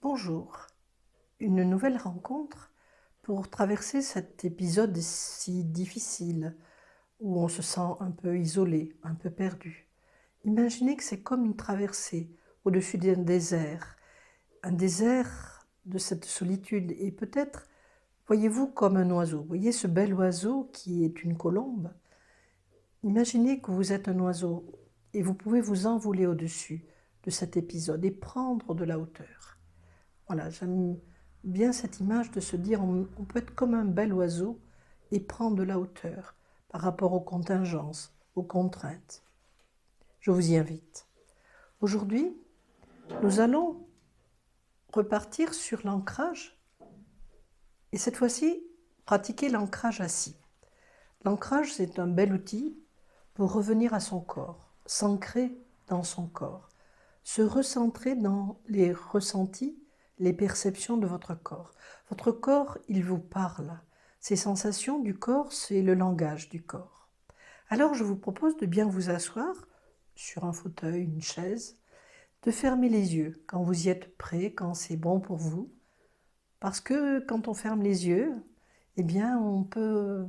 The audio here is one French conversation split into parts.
Bonjour, une nouvelle rencontre pour traverser cet épisode si difficile où on se sent un peu isolé, un peu perdu. Imaginez que c'est comme une traversée au-dessus d'un désert, un désert de cette solitude et peut-être voyez-vous comme un oiseau. Voyez ce bel oiseau qui est une colombe. Imaginez que vous êtes un oiseau et vous pouvez vous envoler au-dessus de cet épisode et prendre de la hauteur. Voilà, j'aime bien cette image de se dire on peut être comme un bel oiseau et prendre de la hauteur par rapport aux contingences, aux contraintes. Je vous y invite. Aujourd'hui, nous allons repartir sur l'ancrage et cette fois-ci, pratiquer l'ancrage assis. L'ancrage, c'est un bel outil pour revenir à son corps, s'ancrer dans son corps, se recentrer dans les ressentis, les perceptions de votre corps. Votre corps, il vous parle. Ces sensations du corps, c'est le langage du corps. Alors je vous propose de bien vous asseoir sur un fauteuil, une chaise, de fermer les yeux quand vous y êtes prêt, quand c'est bon pour vous. Parce que quand on ferme les yeux, eh bien on peut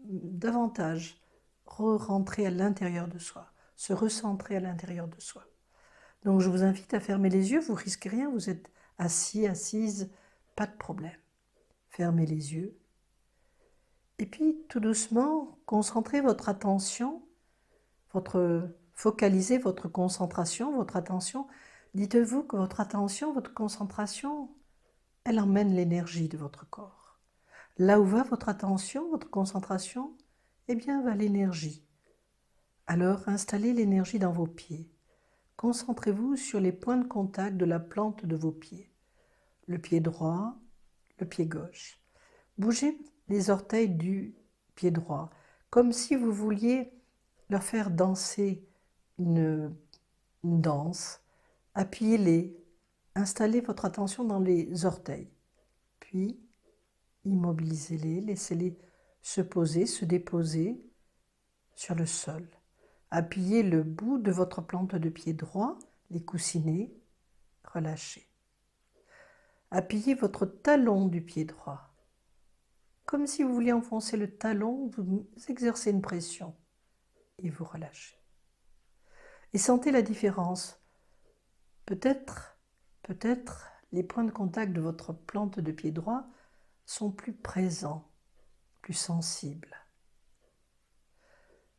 davantage rentrer à l'intérieur de soi, se recentrer à l'intérieur de soi. Donc je vous invite à fermer les yeux, vous ne risquez rien, vous êtes assis, assise, pas de problème. Fermez les yeux. Et puis tout doucement, concentrez votre attention, focalisez votre concentration, votre attention. Dites-vous que votre attention, votre concentration, elle emmène l'énergie de votre corps. Là où va votre attention, votre concentration, eh bien va l'énergie. Alors installez l'énergie dans vos pieds. Concentrez-vous sur les points de contact de la plante de vos pieds. Le pied droit, le pied gauche. Bougez les orteils du pied droit, comme si vous vouliez leur faire danser une danse. Appuyez-les, installez votre attention dans les orteils. Puis, immobilisez-les, laissez-les se poser, se déposer sur le sol. Appuyez le bout de votre plante de pied droit, les coussinets, relâchez. Appuyez votre talon du pied droit. Comme si vous vouliez enfoncer le talon, vous exercez une pression et vous relâchez. Et sentez la différence. Peut-être, les points de contact de votre plante de pied droit sont plus présents, plus sensibles.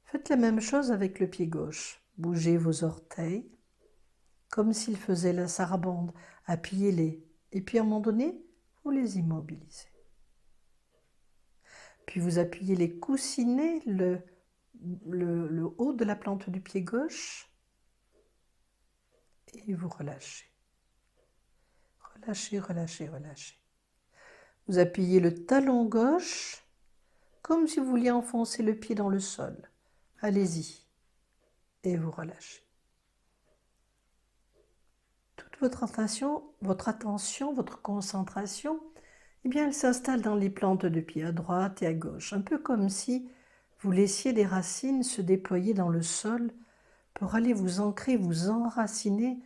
Faites la même chose avec le pied gauche. Bougez vos orteils, comme s'ils faisaient la sarabande. Appuyez-les. Et puis à un moment donné, vous les immobilisez. Puis vous appuyez les coussinets, le haut de la plante du pied gauche et vous relâchez. Relâchez, relâchez, relâchez. Vous appuyez le talon gauche comme si vous vouliez enfoncer le pied dans le sol. Allez-y. Et vous relâchez. Toute votre attention, votre concentration, eh bien, elle s'installe dans les plantes de pied à droite et à gauche, un peu comme si vous laissiez des racines se déployer dans le sol pour aller vous ancrer, vous enraciner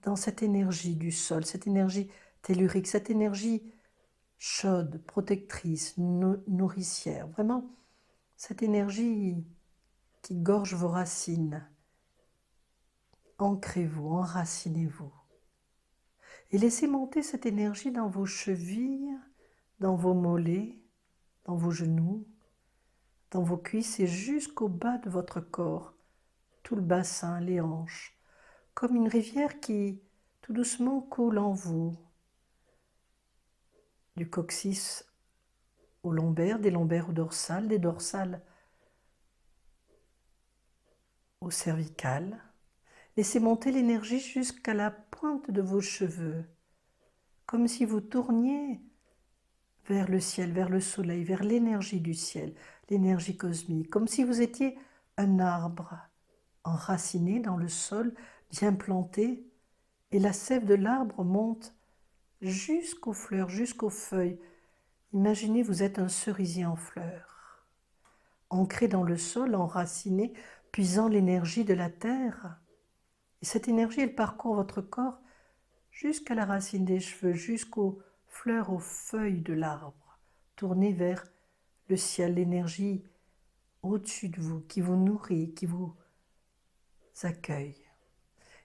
dans cette énergie du sol, cette énergie tellurique, cette énergie chaude, protectrice, nourricière. Vraiment, cette énergie qui gorge vos racines. Ancrez-vous, enracinez-vous. Et laissez monter cette énergie dans vos chevilles, dans vos mollets, dans vos genoux, dans vos cuisses et jusqu'au bas de votre corps, tout le bassin, les hanches, comme une rivière qui tout doucement coule en vous, du coccyx au lombaire, des lombaires au dorsal, des dorsales au cervical. Laissez monter l'énergie jusqu'à la pointe de vos cheveux, comme si vous tourniez vers le ciel, vers le soleil, vers l'énergie du ciel, l'énergie cosmique, comme si vous étiez un arbre enraciné dans le sol, bien planté, et la sève de l'arbre monte jusqu'aux fleurs, jusqu'aux feuilles. Imaginez, vous êtes un cerisier en fleurs, ancré dans le sol, enraciné, puisant l'énergie de la terre. Et cette énergie, elle parcourt votre corps jusqu'à la racine des cheveux, jusqu'aux fleurs, aux feuilles de l'arbre. Tournez vers le ciel, l'énergie au-dessus de vous, qui vous nourrit, qui vous accueille.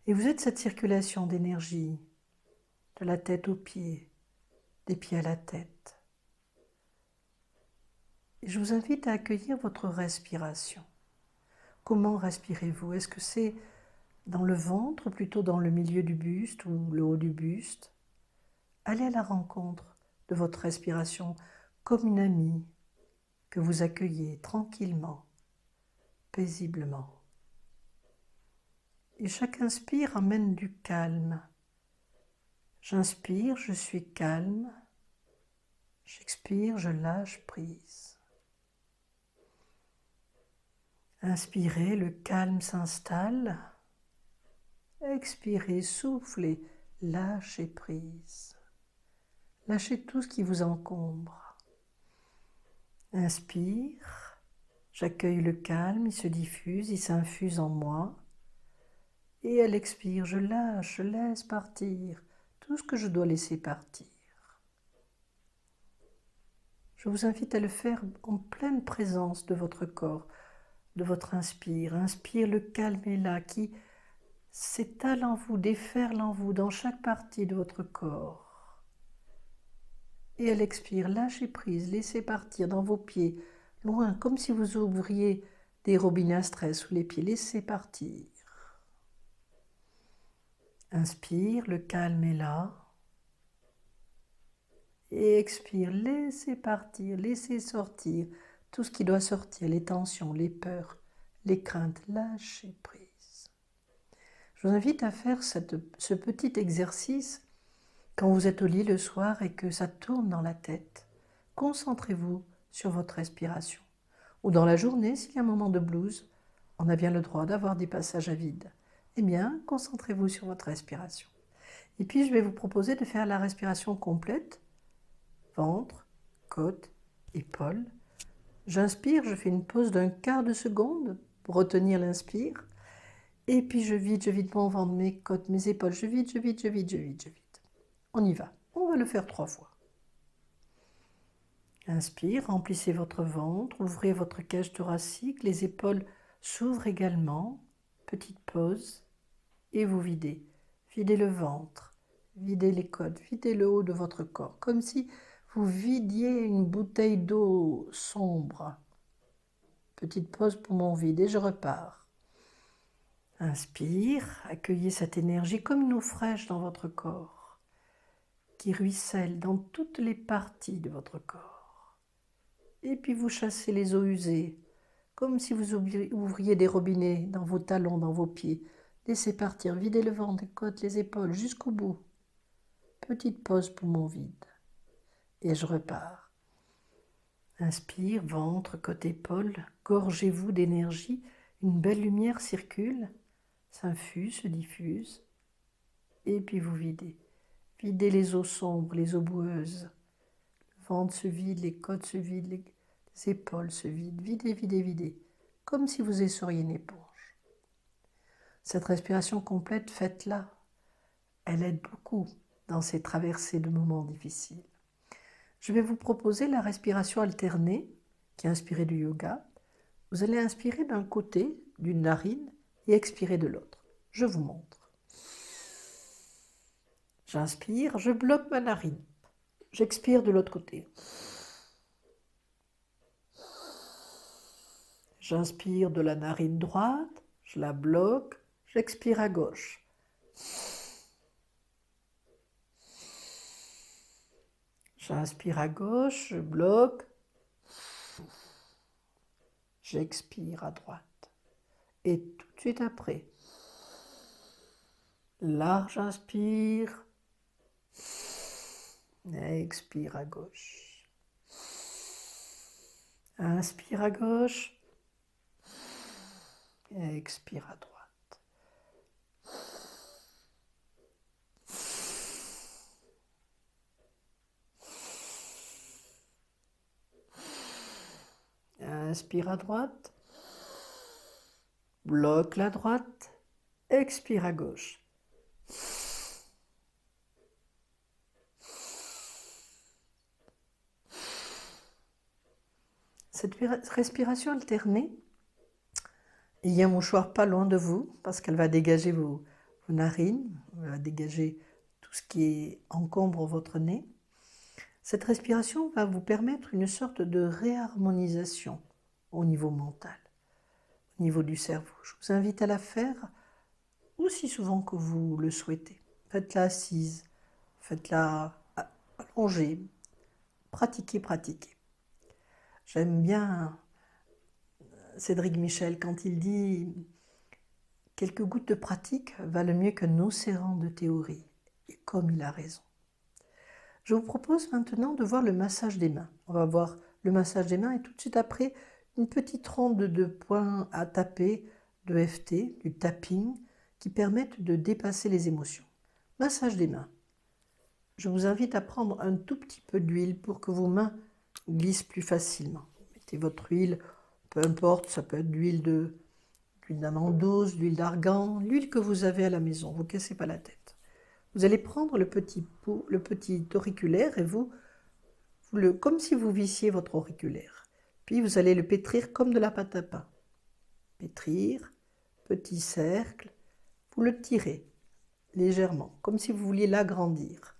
Et vous êtes cette circulation d'énergie, de la tête aux pieds, des pieds à la tête. Et je vous invite à accueillir votre respiration. Comment respirez-vous? Est-ce que c'est dans le ventre ou plutôt dans le milieu du buste ou le haut du buste? Allez à la rencontre de votre respiration comme une amie que vous accueillez tranquillement, paisiblement. Et chaque inspire amène du calme. J'inspire, je suis calme. J'expire, je lâche prise. Inspirez, le calme s'installe. Expirez, soufflez, lâchez prise. Lâchez tout ce qui vous encombre. Inspire, j'accueille le calme, il se diffuse, il s'infuse en moi. Et à l'expire, je lâche, je laisse partir tout ce que je dois laisser partir. Je vous invite à le faire en pleine présence de votre corps, de votre inspire. Inspire, le calme est là, qui s'étale en vous, déferle en vous, dans chaque partie de votre corps. Et à l'expire, lâchez prise, laissez partir dans vos pieds, loin, comme si vous ouvriez des robinets à stress sous les pieds. Laissez partir. Inspire, le calme est là. Et expire, laissez partir, laissez sortir tout ce qui doit sortir, les tensions, les peurs, les craintes, lâchez prise. Je vous invite à faire ce petit exercice quand vous êtes au lit le soir et que ça tourne dans la tête. Concentrez-vous sur votre respiration. Ou dans la journée, s'il y a un moment de blues, on a bien le droit d'avoir des passages à vide. Eh bien, concentrez-vous sur votre respiration. Et puis, je vais vous proposer de faire la respiration complète. Ventre, côte, épaules. J'inspire, je fais une pause d'un quart de seconde pour retenir l'inspire. Et puis je vide mon ventre, mes côtes, mes épaules. Je vide. On y va. On va le faire 3 fois. Inspire, remplissez votre ventre, ouvrez votre cage thoracique, les épaules s'ouvrent également. Petite pause et vous videz. Videz le ventre, videz les côtes, videz le haut de votre corps, comme si vous vidiez une bouteille d'eau sombre. Petite pause pour mon vide et je repars. Inspire, accueillez cette énergie comme une eau fraîche dans votre corps, qui ruisselle dans toutes les parties de votre corps. Et puis vous chassez les eaux usées, comme si vous ouvriez des robinets dans vos talons, dans vos pieds. Laissez partir, videz le ventre, les côtes, les épaules, jusqu'au bout. Petite pause pour mon vide. Et je repars. Inspire, ventre, côte, épaule, gorgez-vous d'énergie, une belle lumière circule, s'infuse, se diffuse, et puis vous videz. Videz les eaux sombres, les eaux boueuses. Le ventre se vide, les côtes se vident, les épaules se vident. Videz, comme si vous essoriez une éponge. Cette respiration complète, faites-la. Elle aide beaucoup dans ces traversées de moments difficiles. Je vais vous proposer la respiration alternée, qui est inspirée du yoga. Vous allez inspirer d'un côté, d'une narine, et expirer de l'autre. Je vous montre. J'inspire, je bloque ma narine. J'expire de l'autre côté. J'inspire de la narine droite, je la bloque, j'expire à gauche. J'inspire à gauche, je bloque, j'expire à droite. Et tout de suite après, large inspire, expire à gauche. Inspire à gauche, expire à droite. Inspire à droite, bloque la droite, expire à gauche. Cette respiration alternée, il y a un mouchoir pas loin de vous parce qu'elle va dégager vos narines, elle va dégager tout ce qui encombre votre nez. Cette respiration va vous permettre une sorte de réharmonisation au niveau mental, au niveau du cerveau. Je vous invite à la faire aussi souvent que vous le souhaitez. Faites-la assise, faites-la allongée, pratiquez, pratiquez. J'aime bien Cédric Michel quand il dit « Quelques gouttes de pratique valent mieux qu'un océan de théorie ». Et comme il a raison. Je vous propose maintenant de voir le massage des mains. On va voir le massage des mains et tout de suite après, une petite ronde de points à taper, de FT, du tapping, qui permettent de dépasser les émotions. Massage des mains. Je vous invite à prendre un tout petit peu d'huile pour que vos mains glissent plus facilement. Mettez votre huile, peu importe, ça peut être d'huile d'amande douce, d'huile d'argan, l'huile que vous avez à la maison, vous ne cassez pas la tête. Vous allez prendre le petit auriculaire et comme si vous vissiez votre auriculaire. Puis vous allez le pétrir comme de la pâte à pain. Pétrir, petit cercle, vous le tirez légèrement, comme si vous vouliez l'agrandir.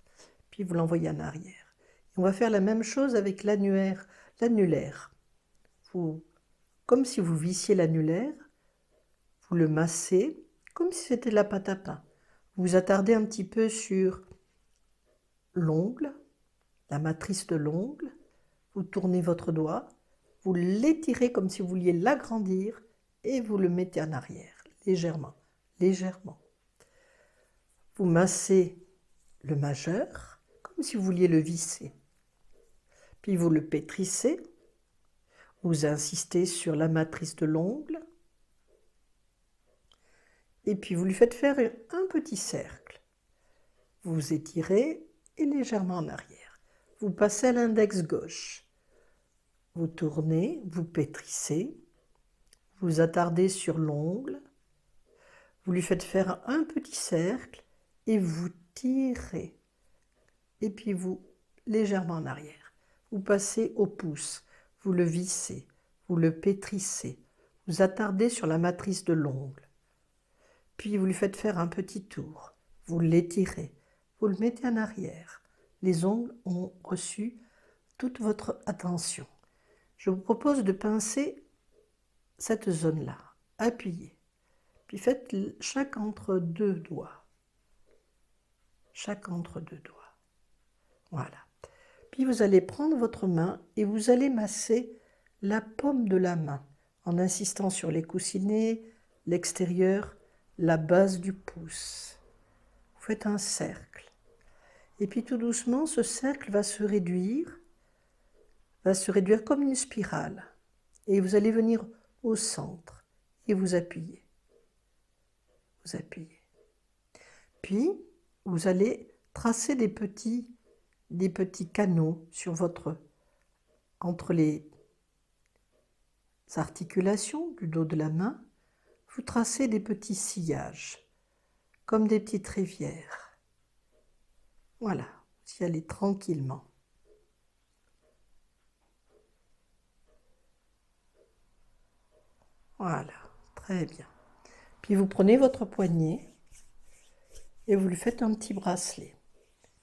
Puis vous l'envoyez en arrière. Et on va faire la même chose avec l'annulaire. Comme si vous vissiez l'annulaire, vous le massez comme si c'était de la pâte à pain. Vous vous attardez un petit peu sur l'ongle, la matrice de l'ongle, vous tournez votre doigt, vous l'étirez comme si vous vouliez l'agrandir et vous le mettez en arrière, légèrement, légèrement. Vous massez le majeur comme si vous vouliez le visser. Puis vous le pétrissez, vous insistez sur la matrice de l'ongle et puis vous lui faites faire un petit cercle. Vous étirez et légèrement en arrière. Vous passez à l'index gauche. Vous tournez, vous pétrissez, vous attardez sur l'ongle, vous lui faites faire un petit cercle et vous tirez. Et puis vous, légèrement en arrière. Vous passez au pouce, vous le vissez, vous le pétrissez, vous attardez sur la matrice de l'ongle. Puis vous lui faites faire un petit tour, vous l'étirez, vous le mettez en arrière. Les ongles ont reçu toute votre attention. Je vous propose de pincer cette zone-là, appuyez. Puis faites chaque entre deux doigts. Chaque entre deux doigts. Voilà. Puis vous allez prendre votre main et vous allez masser la paume de la main en insistant sur les coussinets, l'extérieur, la base du pouce. Vous faites un cercle. Et puis tout doucement, ce cercle va se réduire comme une spirale. Et vous allez venir au centre et vous appuyez. Vous appuyez. Puis, vous allez tracer des petits canaux entre les articulations du dos de la main. Vous tracez des petits sillages, comme des petites rivières. Voilà, vous y allez tranquillement. Voilà, très bien. Puis vous prenez votre poignet et vous lui faites un petit bracelet.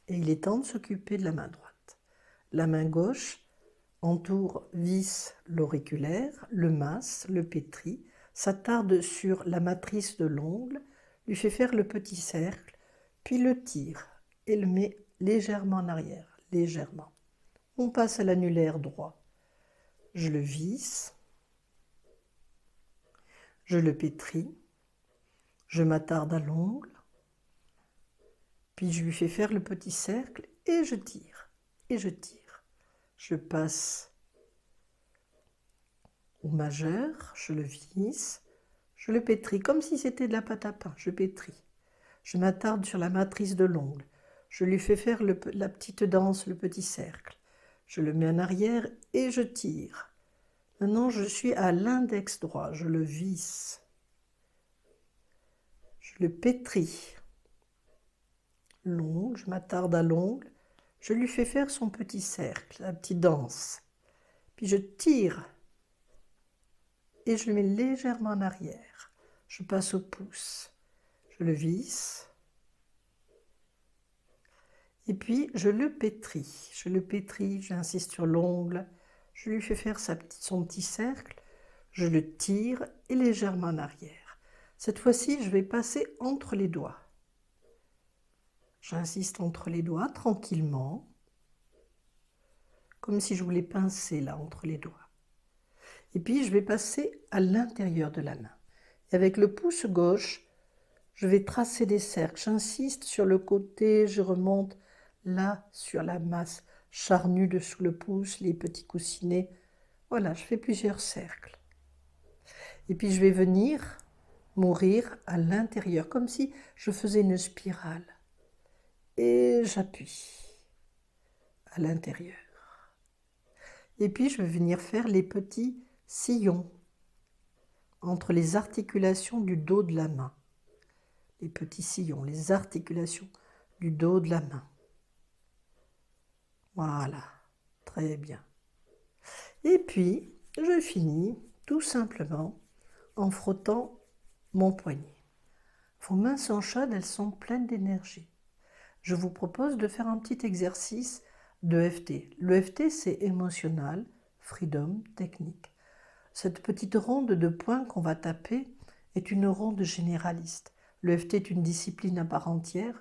Et il est temps de s'occuper de la main droite. La main gauche visse l'auriculaire, le masse, le pétrit, s'attarde sur la matrice de l'ongle, lui fait faire le petit cercle, puis le tire et le met légèrement en arrière, légèrement. On passe à l'annulaire droit. Je le visse, je le pétris, je m'attarde à l'ongle, puis je lui fais faire le petit cercle et je tire, et je tire. Je passe au majeur, je le visse, je le pétris comme si c'était de la pâte à pain, je pétris. Je m'attarde sur la matrice de l'ongle, je lui fais faire la petite danse, le petit cercle. Je le mets en arrière et je tire. Maintenant, je suis à l'index droit, je le visse. Je le pétris. L'ongle, je m'attarde à l'ongle, je lui fais faire son petit cercle, la petite danse. Puis je tire et je le mets légèrement en arrière. Je passe au pouce, je le visse et puis je le pétris. J'insiste sur l'ongle, je lui fais faire son petit cercle, je le tire et légèrement en arrière. Cette fois-ci, je vais passer entre les doigts. J'insiste entre les doigts tranquillement, comme si je voulais pincer là entre les doigts. Et puis je vais passer à l'intérieur de la main. Et avec le pouce gauche, je vais tracer des cercles. J'insiste sur le côté, je remonte là sur la masse charnue dessous le pouce, les petits coussinets. Voilà, je fais plusieurs cercles. Et puis je vais venir mourir à l'intérieur, comme si je faisais une spirale. Et j'appuie à l'intérieur. Et puis je vais venir faire les petits sillons entre les articulations du dos de la main. Les petits sillons, les articulations du dos de la main. Voilà, très bien. Et puis, je finis tout simplement en frottant mon poignet. Vos mains sont chaudes, elles sont pleines d'énergie. Je vous propose de faire un petit exercice de EFT. Le EFT, c'est Emotional Freedom Technique. Cette petite ronde de points qu'on va taper est une ronde généraliste. Le EFT est une discipline à part entière,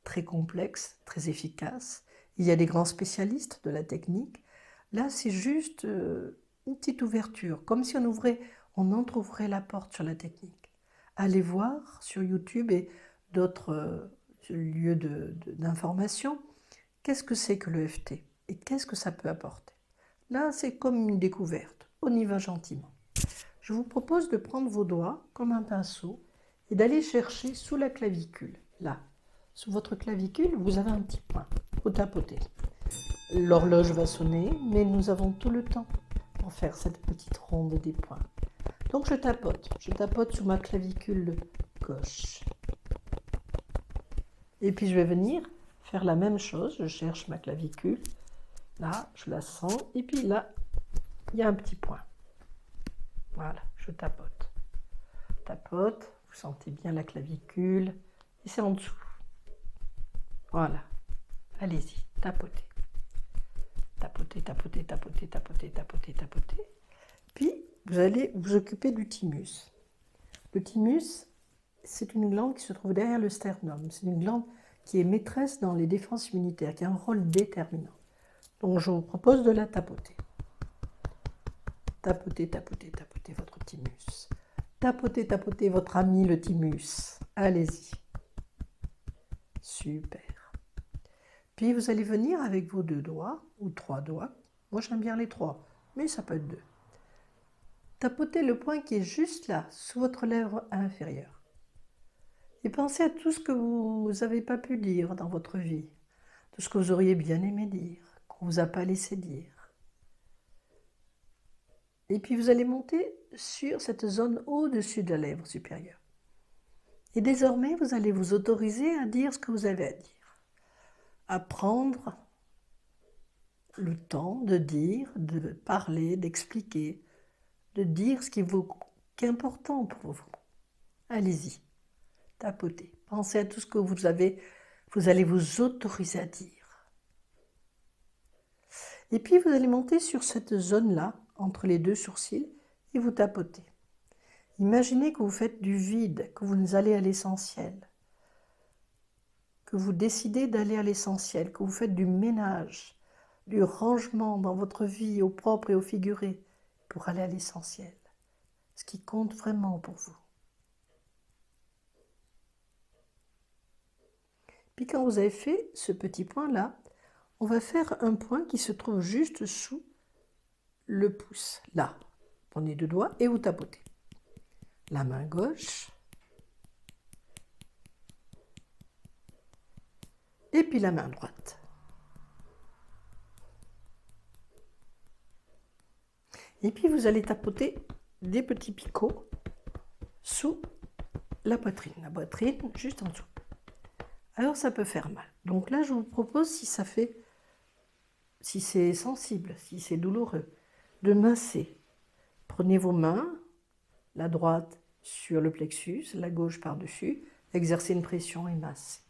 très complexe, très efficace. Il y a des grands spécialistes de la technique. Là, c'est juste une petite ouverture, comme si on entrouvrait la porte sur la technique. Allez voir sur YouTube et d'autres lieux d'information, qu'est-ce que c'est que le EFT et qu'est-ce que ça peut apporter. Là, c'est comme une découverte. On y va gentiment. Je vous propose de prendre vos doigts comme un pinceau et d'aller chercher sous la clavicule. Là, sous votre clavicule, vous avez un petit point. Vous tapotez. L'horloge va sonner, mais nous avons tout le temps pour faire cette petite ronde des points. Donc je tapote sous ma clavicule gauche. Et puis je vais venir faire la même chose, je cherche ma clavicule. Là, je la sens, et puis là, il y a un petit point. Voilà, je tapote. Tapote, vous sentez bien la clavicule, et c'est en dessous. Voilà, allez-y, tapotez. Tapotez, tapotez, tapotez, tapotez, tapotez, tapotez. Puis, vous allez vous occuper du thymus. Le thymus, c'est une glande qui se trouve derrière le sternum. C'est une glande qui est maîtresse dans les défenses immunitaires, qui a un rôle déterminant. Donc, je vous propose de la tapoter. Tapotez, tapotez, tapotez votre thymus. Tapotez, tapotez votre ami le thymus. Allez-y. Super. Puis vous allez venir avec vos 2 doigts ou 3 doigts. Moi j'aime bien les 3, mais ça peut être 2. Tapotez le point qui est juste là, sous votre lèvre inférieure. Et pensez à tout ce que vous n'avez pas pu dire dans votre vie, tout ce que vous auriez bien aimé dire, qu'on ne vous a pas laissé dire. Et puis vous allez monter sur cette zone au-dessus de la lèvre supérieure. Et désormais, vous allez vous autoriser à dire ce que vous avez à dire. À prendre le temps de dire, de parler, d'expliquer, de dire ce qui est important pour vous. Allez-y, tapotez. Pensez à tout ce que vous allez vous autoriser à dire. Et puis vous allez monter sur cette zone-là, entre les 2 sourcils, et vous tapotez. Imaginez que vous faites du vide, que vous allez à l'essentiel, que vous décidez d'aller à l'essentiel, que vous faites du ménage, du rangement dans votre vie, au propre et au figuré, pour aller à l'essentiel, ce qui compte vraiment pour vous. Puis quand vous avez fait ce petit point-là, on va faire un point qui se trouve juste sous le pouce, là. Prenez 2 doigts et vous tapotez. La main gauche, et puis la main droite. Et puis vous allez tapoter des petits picots sous la poitrine juste en dessous. Alors ça peut faire mal. Donc là je vous propose, si c'est sensible, si c'est douloureux, de masser. Prenez vos mains la droite sur le plexus, la gauche par-dessus, exercez une pression et massez.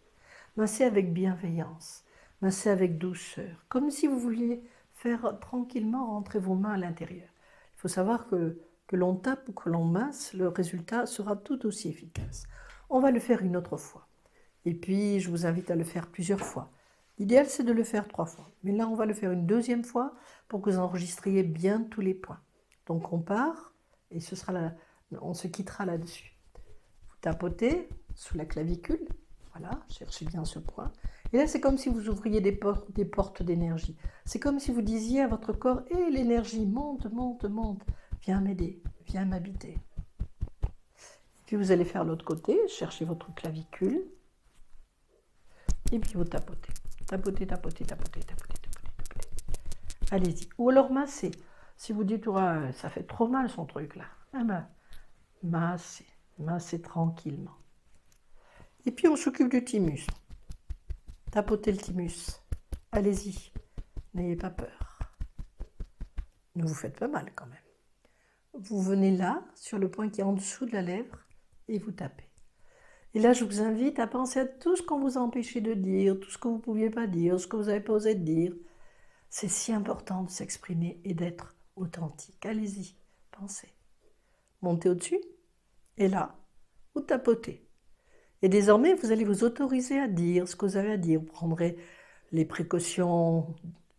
Massez avec bienveillance, massez avec douceur, comme si vous vouliez faire tranquillement rentrer vos mains à l'intérieur. Il faut savoir que l'on tape ou que l'on masse, le résultat sera tout aussi efficace. On va le faire une autre fois. Et puis, je vous invite à le faire plusieurs fois. L'idéal, c'est de le faire 3 fois. Mais là, on va le faire une deuxième fois pour que vous enregistriez bien tous les points. Donc, on part et on se quittera là-dessus. Vous tapotez sous la clavicule. Voilà, cherchez bien ce point. Et là, c'est comme si vous ouvriez des portes d'énergie. C'est comme si vous disiez à votre corps, « Hé, l'énergie, monte, monte, monte. Viens m'aider, viens m'habiter. » Puis vous allez faire l'autre côté, cherchez votre clavicule. Et puis vous tapotez. Tapotez, tapotez, tapotez, tapotez, tapotez, tapotez. Allez-y. Ou alors massez. Si vous dites, ouais, ça fait trop mal son truc là. Ah ben, massez. Massez tranquillement. Et puis on s'occupe du thymus. Tapotez le thymus. Allez-y. N'ayez pas peur. Ne vous faites pas mal quand même. Vous venez là, sur le point qui est en dessous de la lèvre, et vous tapez. Et là, je vous invite à penser à tout ce qu'on vous a empêché de dire, tout ce que vous ne pouviez pas dire, ce que vous n'avez pas osé dire. C'est si important de s'exprimer et d'être authentique. Allez-y, pensez. Montez au-dessus, et là, vous tapotez. Et désormais, vous allez vous autoriser à dire ce que vous avez à dire. Vous prendrez les précautions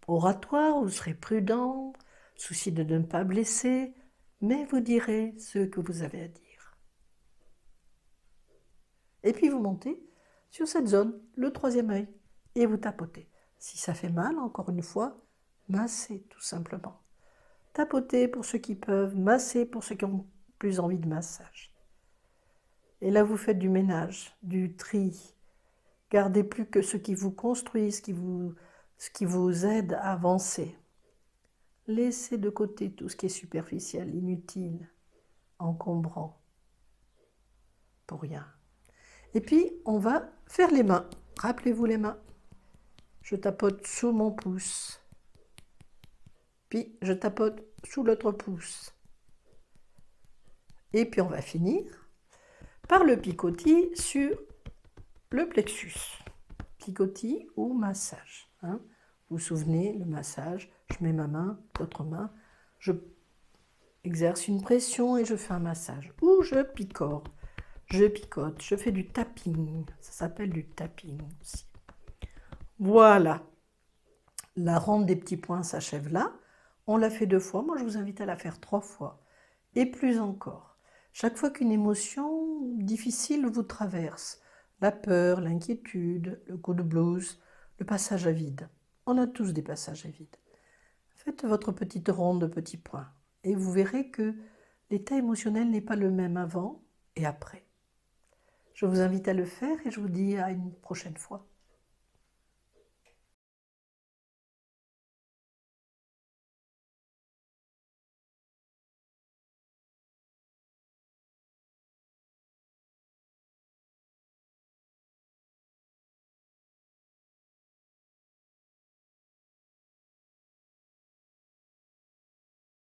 oratoires, vous serez prudent, souci de ne pas blesser, mais vous direz ce que vous avez à dire. Et puis vous montez sur cette zone, le 3e œil, et vous tapotez. Si ça fait mal, encore une fois, massez tout simplement. Tapotez pour ceux qui peuvent, massez pour ceux qui ont plus envie de massage. Et là, vous faites du ménage, du tri. Gardez plus que ce qui vous construit, ce qui vous aide à avancer. Laissez de côté tout ce qui est superficiel, inutile, encombrant, pour rien. Et puis, on va faire les mains. Rappelez-vous les mains. Je tapote sous mon pouce. Puis, je tapote sous l'autre pouce. Et puis, on va finir par le picotis sur le plexus. Picotis ou massage. Hein. Vous vous souvenez, le massage, je mets ma main, l'autre main, je exerce une pression et je fais un massage. Ou je picore. Je picote, je fais du tapping. Ça s'appelle du tapping aussi. Voilà. La ronde des petits points s'achève là. On l'a fait 2 fois. Moi, je vous invite à la faire 3 fois. Et plus encore. Chaque fois qu'une émotion difficile vous traverse, la peur, l'inquiétude, le coup de blues, le passage à vide. On a tous des passages à vide. Faites votre petite ronde de petits points. Et vous verrez que l'état émotionnel n'est pas le même avant et après. Je vous invite à le faire et je vous dis à une prochaine fois.